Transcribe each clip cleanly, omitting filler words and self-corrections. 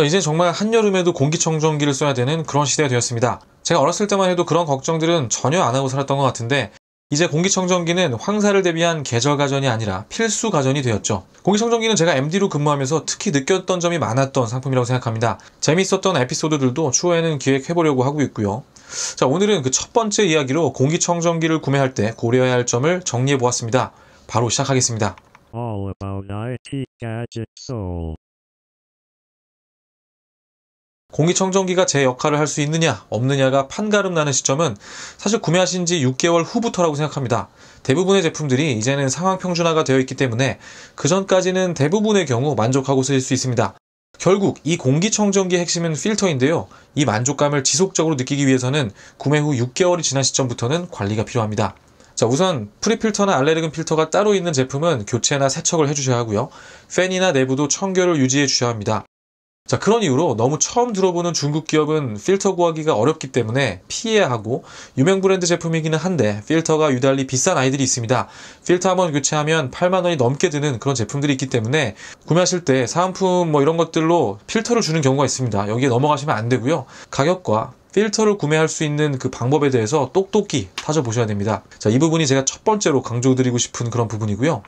이제 정말 한여름에도 공기청정기를 써야 되는 그런 시대가 되었습니다. 제가 어렸을 때만 해도 그런 걱정들은 전혀 안 하고 살았던 것 같은데 이제 공기청정기는 황사를 대비한 계절 가전이 아니라 필수 가전이 되었죠. 공기청정기는 제가 MD로 근무하면서 특히 느꼈던 점이 많았던 상품이라고 생각합니다. 재미있었던 에피소드들도 추후에는 기획해보려고 하고 있고요. 자, 오늘은 그 첫 번째 이야기로 공기청정기를 구매할 때 고려해야 할 점을 정리해보았습니다. 바로 시작하겠습니다. All about IT Gadget Soul. 공기청정기가 제 역할을 할 수 있느냐 없느냐가 판가름 나는 시점은 사실 구매하신 지 6개월 후부터라고 생각합니다. 대부분의 제품들이 이제는 상황 평준화가 되어 있기 때문에 그 전까지는 대부분의 경우 만족하고 쓰일 수 있습니다. 결국 이 공기청정기의 핵심은 필터인데요. 이 만족감을 지속적으로 느끼기 위해서는 구매 후 6개월이 지난 시점부터는 관리가 필요합니다. 자, 우선 프리필터나 알레르긴 필터가 따로 있는 제품은 교체나 세척을 해주셔야 하고요. 팬이나 내부도 청결을 유지해 주셔야 합니다. 자, 그런 이유로 너무 처음 들어보는 중국 기업은 필터 구하기가 어렵기 때문에 피해야 하고 유명 브랜드 제품이기는 한데 필터가 유달리 비싼 아이들이 있습니다. 필터 한번 교체하면 8만 원이 넘게 드는 그런 제품들이 있기 때문에 구매하실 때 사은품 이런 것들로 필터를 주는 경우가 있습니다. 여기에 넘어가시면 안 되고요. 가격과 필터를 구매할 수 있는 그 방법에 대해서 똑똑히 따져보셔야 됩니다. 자, 이 부분이 제가 첫 번째로 강조드리고 싶은 그런 부분이고요.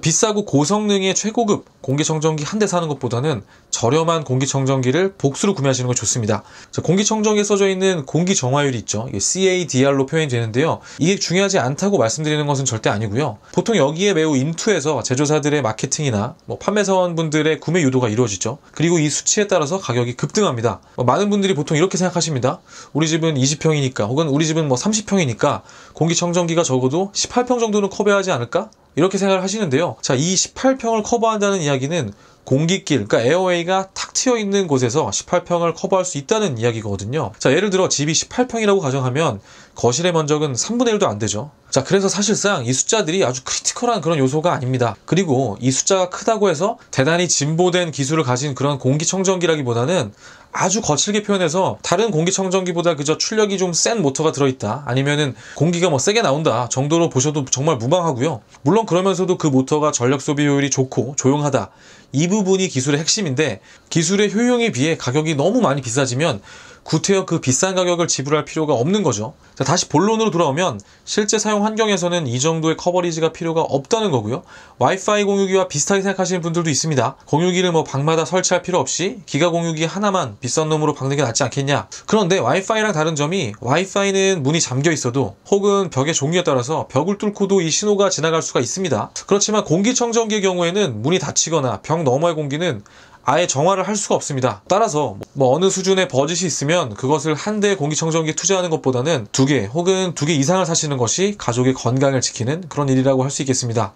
비싸고 고성능의 최고급 공기청정기 한 대 사는 것보다는 저렴한 공기청정기를 복수로 구매하시는 게 좋습니다. 공기청정기에 써져 있는 공기정화율이 있죠. 이게 CADR로 표현이 되는데요. 이게 중요하지 않다고 말씀드리는 것은 절대 아니고요. 보통 여기에 매우 인투해서 제조사들의 마케팅이나 판매사원분들의 구매 유도가 이루어지죠. 그리고 이 수치에 따라서 가격이 급등합니다. 많은 분들이 보통 이렇게 생각하십니다. 우리 집은 20평이니까 혹은 우리 집은 30평이니까 공기청정기가 적어도 18평 정도는 커버하지 않을까? 이렇게 생각을 하시는데요. 자, 이 18평을 커버한다는 이야기는 공기길, 그러니까 에어웨이가 탁 트여 있는 곳에서 18평을 커버할 수 있다는 이야기거든요. 자, 예를 들어 집이 18평이라고 가정하면 거실의 면적은 3분의 1도 안 되죠. 자, 그래서 사실상 이 숫자들이 아주 크리티컬한 그런 요소가 아닙니다. 그리고 이 숫자가 크다고 해서 대단히 진보된 기술을 가진 그런 공기청정기라기보다는 아주 거칠게 표현해서 다른 공기청정기보다 그저 출력이 좀 센 모터가 들어있다, 아니면은 공기가 세게 나온다 정도로 보셔도 정말 무방하고요. 물론 그러면서도 그 모터가 전력 소비 효율이 좋고 조용하다, 이 부분이 기술의 핵심인데 기술의 효용에 비해 가격이 너무 많이 비싸지면 구태여 그 비싼 가격을 지불할 필요가 없는 거죠. 자, 다시 본론으로 돌아오면 실제 사용 환경에서는 이 정도의 커버리지가 필요가 없다는 거고요. 와이파이 공유기와 비슷하게 생각하시는 분들도 있습니다. 공유기를 방마다 설치할 필요 없이 기가 공유기 하나만 비싼 놈으로 박는 게 낫지 않겠냐. 그런데 와이파이랑 다른 점이 와이파이는 문이 잠겨 있어도 혹은 벽의 종류에 따라서 벽을 뚫고도 이 신호가 지나갈 수가 있습니다. 그렇지만 공기청정기의 경우에는 문이 닫히거나 벽 너머의 공기는 아예 정화를 할 수가 없습니다. 따라서 어느 수준의 버짓이 있으면 그것을 한 대의 공기청정기에 투자하는 것보다는 2개 혹은 2개 이상을 사시는 것이 가족의 건강을 지키는 그런 일이라고 할 수 있겠습니다.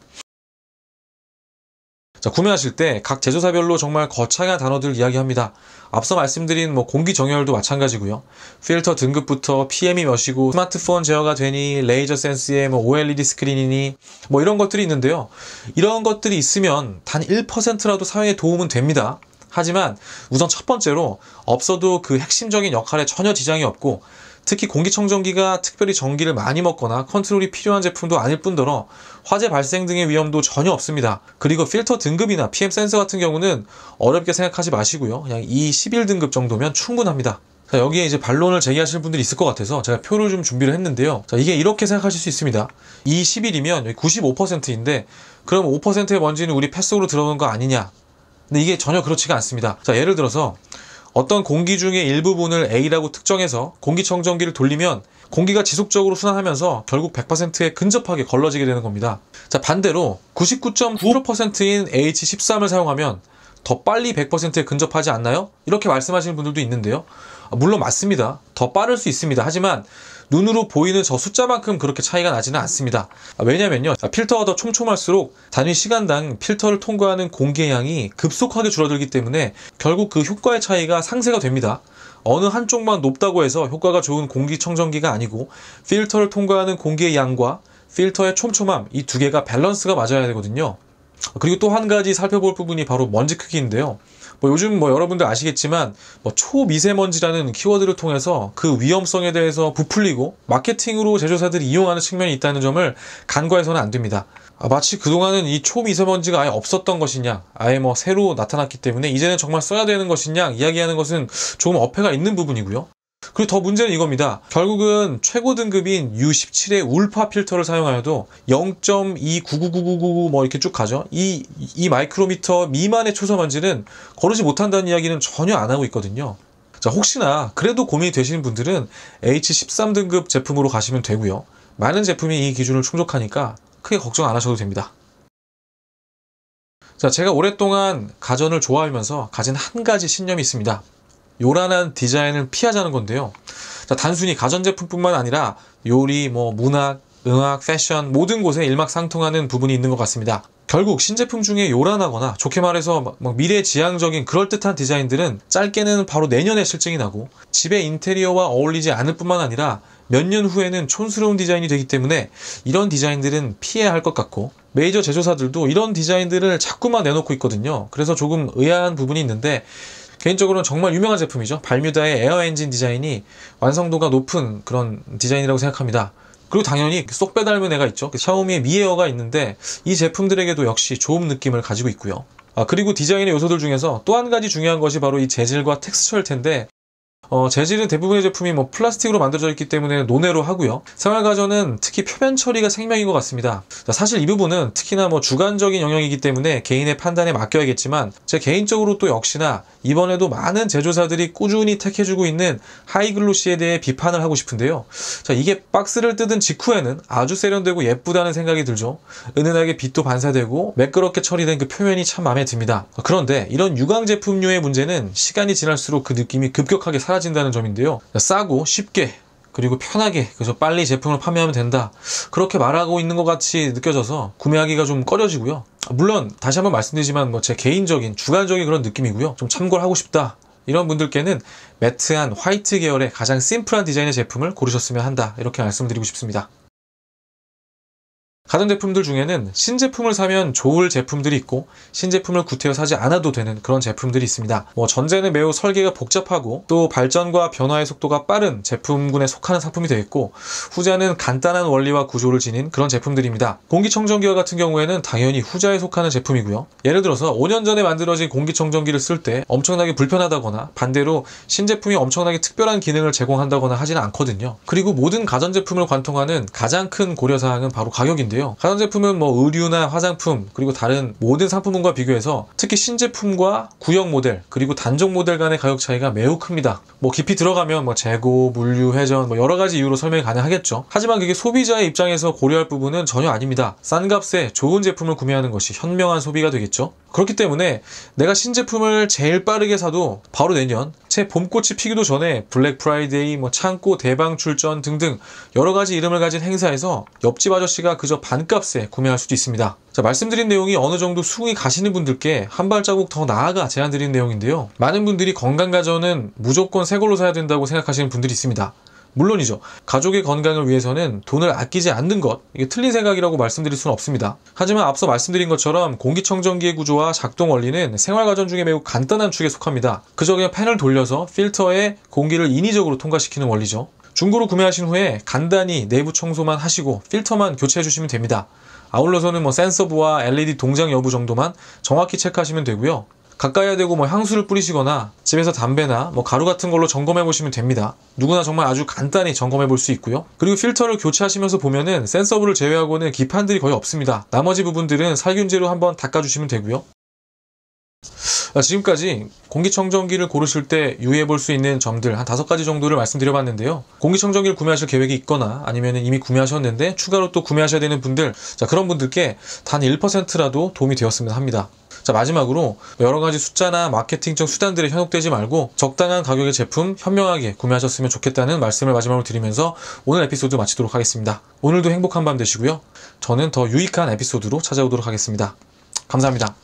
자, 구매하실 때 각 제조사별로 정말 거창한 단어들 이야기합니다. 앞서 말씀드린 공기정열도 마찬가지고요. 필터 등급부터 PM이 몇이고 스마트폰 제어가 되니 레이저 센스에 OLED 스크린이니 이런 것들이 있는데요. 이런 것들이 있으면 단 1%라도 사용에 도움은 됩니다. 하지만 우선 첫 번째로 없어도 그 핵심적인 역할에 전혀 지장이 없고, 특히 공기청정기가 특별히 전기를 많이 먹거나 컨트롤이 필요한 제품도 아닐 뿐더러 화재 발생 등의 위험도 전혀 없습니다. 그리고 필터 등급이나 PM 센서 같은 경우는 어렵게 생각하지 마시고요. 그냥 이 11등급 정도면 충분합니다. 자, 여기에 이제 반론을 제기하실 분들이 있을 것 같아서 제가 표를 좀 준비를 했는데요. 자, 이게 이렇게 생각하실 수 있습니다. 이 11이면 95%인데 그럼 5%의 먼지는 우리 폐속으로 들어오는 거 아니냐. 근데 이게 전혀 그렇지가 않습니다. 자, 예를 들어서 어떤 공기 중의 일부분을 A라고 특정해서 공기청정기를 돌리면 공기가 지속적으로 순환하면서 결국 100%에 근접하게 걸러지게 되는 겁니다. 자, 반대로 99.95%인 H13을 사용하면 더 빨리 100%에 근접하지 않나요? 이렇게 말씀하시는 분들도 있는데요. 물론 맞습니다. 더 빠를 수 있습니다. 하지만 눈으로 보이는 저 숫자만큼 그렇게 차이가 나지는 않습니다. 왜냐면요, 필터가 더 촘촘할수록 단위 시간당 필터를 통과하는 공기의 양이 급속하게 줄어들기 때문에 결국 그 효과의 차이가 상쇄가 됩니다. 어느 한쪽만 높다고 해서 효과가 좋은 공기청정기가 아니고 필터를 통과하는 공기의 양과 필터의 촘촘함, 이 2개가 밸런스가 맞아야 되거든요. 그리고 또 한 가지 살펴볼 부분이 바로 먼지 크기인데요. 요즘 여러분들 아시겠지만 초미세먼지라는 키워드를 통해서 그 위험성에 대해서 부풀리고 마케팅으로 제조사들이 이용하는 측면이 있다는 점을 간과해서는 안 됩니다. 마치 그동안은 이 초미세먼지가 아예 없었던 것이냐, 아예 새로 나타났기 때문에 이제는 정말 써야 되는 것이냐 이야기하는 것은 조금 어폐가 있는 부분이고요. 그리고 더 문제는 이겁니다. 결국은 최고 등급인 U17의 울파 필터를 사용하여도 0.29999 이렇게 쭉 가죠. 이 마이크로미터 미만의 초서먼지는 거르지 못한다는 이야기는 전혀 안 하고 있거든요. 자, 혹시나 그래도 고민이 되시는 분들은 H13 등급 제품으로 가시면 되고요. 많은 제품이 이 기준을 충족하니까 크게 걱정 안 하셔도 됩니다. 자, 제가 오랫동안 가전을 좋아하면서 가진 한 가지 신념이 있습니다. 요란한 디자인을 피하자는 건데요. 자, 단순히 가전제품뿐만 아니라 요리, 문학, 음악, 패션 모든 곳에 일맥상통하는 부분이 있는 것 같습니다. 결국 신제품 중에 요란하거나 좋게 말해서 미래지향적인 그럴듯한 디자인들은 짧게는 바로 내년에 실증이 나고 집의 인테리어와 어울리지 않을 뿐만 아니라 몇 년 후에는 촌스러운 디자인이 되기 때문에 이런 디자인들은 피해야 할 것 같고 메이저 제조사들도 이런 디자인들을 자꾸만 내놓고 있거든요. 그래서 조금 의아한 부분이 있는데 개인적으로는 정말 유명한 제품이죠. 발뮤다의 에어 엔진 디자인이 완성도가 높은 그런 디자인이라고 생각합니다. 그리고 당연히 쏙 빼닮은 애가 있죠. 샤오미의 미에어가 있는데 이 제품들에게도 역시 좋은 느낌을 가지고 있고요. 그리고 디자인의 요소들 중에서 또 한 가지 중요한 것이 바로 이 재질과 텍스처일 텐데 재질은 대부분의 제품이 플라스틱으로 만들어져 있기 때문에 논외로 하고요. 생활가전은 특히 표면 처리가 생명인 것 같습니다. 사실 이 부분은 특히나 주관적인 영역이기 때문에 개인의 판단에 맡겨야겠지만 제 개인적으로 또 역시나 이번에도 많은 제조사들이 꾸준히 택해주고 있는 하이글로시에 대해 비판을 하고 싶은데요. 자, 이게 박스를 뜯은 직후에는 아주 세련되고 예쁘다는 생각이 들죠. 은은하게 빛도 반사되고 매끄럽게 처리된 그 표면이 참 마음에 듭니다. 그런데 이런 유광 제품류의 문제는 시간이 지날수록 그 느낌이 급격하게 사라진다는 점인데요. 싸고 쉽게 그리고 편하게 그래서 빨리 제품을 판매하면 된다 그렇게 말하고 있는 것 같이 느껴져서 구매하기가 좀 꺼려지고요. 물론 다시 한번 말씀드리지만 제 개인적인 주관적인 그런 느낌이고요. 좀 참고를 하고 싶다 이런 분들께는 매트한 화이트 계열의 가장 심플한 디자인의 제품을 고르셨으면 한다 이렇게 말씀드리고 싶습니다. 가전제품들 중에는 신제품을 사면 좋을 제품들이 있고 신제품을 구태여 사지 않아도 되는 그런 제품들이 있습니다. 전제는 매우 설계가 복잡하고 또 발전과 변화의 속도가 빠른 제품군에 속하는 상품이 되겠고 후자는 간단한 원리와 구조를 지닌 그런 제품들입니다. 공기청정기와 같은 경우에는 당연히 후자에 속하는 제품이고요. 예를 들어서 5년 전에 만들어진 공기청정기를 쓸 때 엄청나게 불편하다거나 반대로 신제품이 엄청나게 특별한 기능을 제공한다거나 하지는 않거든요. 그리고 모든 가전제품을 관통하는 가장 큰 고려사항은 바로 가격인데요. 가전제품은 의류나 화장품 그리고 다른 모든 상품군과 비교해서 특히 신제품과 구형 모델 그리고 단종 모델 간의 가격 차이가 매우 큽니다. 깊이 들어가면 재고, 물류, 회전 여러가지 이유로 설명이 가능하겠죠. 하지만 그게 소비자의 입장에서 고려할 부분은 전혀 아닙니다. 싼 값에 좋은 제품을 구매하는 것이 현명한 소비가 되겠죠. 그렇기 때문에 내가 신제품을 제일 빠르게 사도 바로 내년 채 봄꽃이 피기도 전에 블랙 프라이데이, 창고 대방 출전 등등 여러가지 이름을 가진 행사에서 옆집 아저씨가 그저 반값에 구매할 수도 있습니다. 자, 말씀드린 내용이 어느 정도 수긍이 가시는 분들께 한 발자국 더 나아가 제안드린 내용인데요. 많은 분들이 건강가전은 무조건 새 걸로 사야 된다고 생각하시는 분들이 있습니다. 물론이죠. 가족의 건강을 위해서는 돈을 아끼지 않는 것, 이게 틀린 생각이라고 말씀드릴 수는 없습니다. 하지만 앞서 말씀드린 것처럼 공기청정기의 구조와 작동 원리는 생활가전 중에 매우 간단한 축에 속합니다. 그저 그냥 팬을 돌려서 필터에 공기를 인위적으로 통과시키는 원리죠. 중고로 구매하신 후에 간단히 내부 청소만 하시고 필터만 교체해 주시면 됩니다. 아울러서는 센서부와 LED 동작 여부 정도만 정확히 체크하시면 되고요. 가까이 대고 향수를 뿌리시거나 집에서 담배나 가루 같은 걸로 점검해 보시면 됩니다. 누구나 정말 아주 간단히 점검해 볼 수 있고요. 그리고 필터를 교체하시면서 보면은 센서부를 제외하고는 기판들이 거의 없습니다. 나머지 부분들은 살균제로 한번 닦아주시면 되고요. 지금까지 공기청정기를 고르실 때 유의해 볼 수 있는 점들 한 5가지 정도를 말씀드려봤는데요. 공기청정기를 구매하실 계획이 있거나 아니면 이미 구매하셨는데 추가로 또 구매하셔야 되는 분들, 그런 분들께 단 1%라도 도움이 되었으면 합니다. 자, 마지막으로 여러가지 숫자나 마케팅적 수단들에 현혹되지 말고 적당한 가격의 제품 현명하게 구매하셨으면 좋겠다는 말씀을 마지막으로 드리면서 오늘 에피소드 마치도록 하겠습니다. 오늘도 행복한 밤 되시고요. 저는 더 유익한 에피소드로 찾아오도록 하겠습니다. 감사합니다.